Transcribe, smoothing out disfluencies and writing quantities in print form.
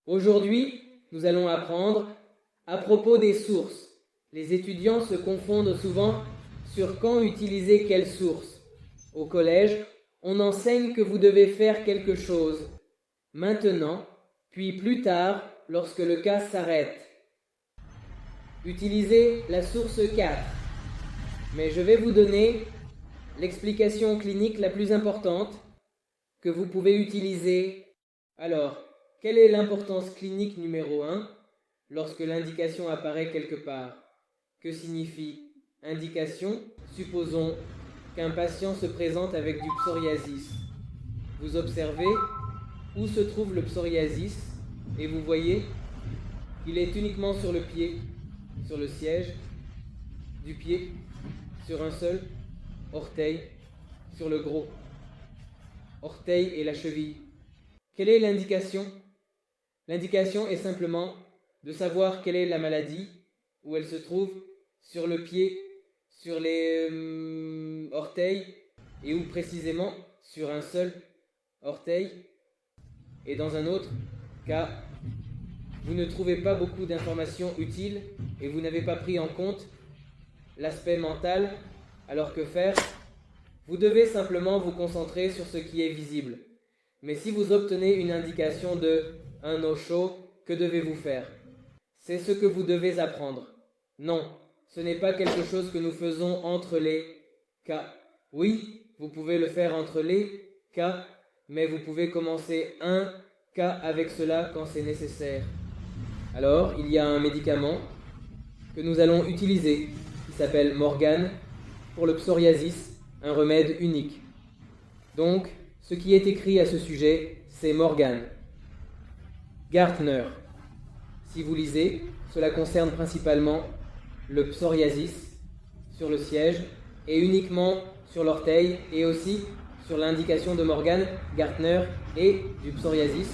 Aujourd'hui, nous allons apprendre à propos des sources. Les étudiants se confondent souvent sur quand utiliser quelle source. Au collège, on enseigne que vous devez faire quelque chose maintenant, puis plus tard, lorsque le cas s'arrête. Utilisez la source 4. Mais je vais vous donner l'explication clinique la plus importante que vous pouvez utiliser. Alors, quelle est l'importance clinique numéro 1 lorsque l'indication apparaît quelque part? Que signifie indication? Supposons qu'un patient se présente avec du psoriasis. Vous observez où se trouve le psoriasis et vous voyez qu'il est uniquement sur le pied, sur le siège du pied, sur un seul orteil, sur le gros orteil et la cheville. Quelle est l'indication? L'indication est simplement de savoir quelle est la maladie, où elle se trouve, sur le pied, sur les orteils, et où précisément sur un seul orteil. Et dans un autre cas, vous ne trouvez pas beaucoup d'informations utiles et vous n'avez pas pris en compte l'aspect mental. Alors que faire? Vous devez simplement vous concentrer sur ce qui est visible. Mais si vous obtenez une indication de un eau chaud, que devez-vous faire? C'est ce que vous devez apprendre. Non, ce n'est pas quelque chose que nous faisons entre les cas. Oui, vous pouvez le faire entre les cas, mais vous pouvez commencer un cas avec cela quand c'est nécessaire. Alors, il y a un médicament que nous allons utiliser qui s'appelle Morgane pour le psoriasis, un remède unique. Donc, ce qui est écrit à ce sujet, c'est Morgane. Gartner. Si vous lisez, cela concerne principalement le psoriasis sur le siège et uniquement sur l'orteil et aussi sur l'indication de Morgane, Gartner et du psoriasis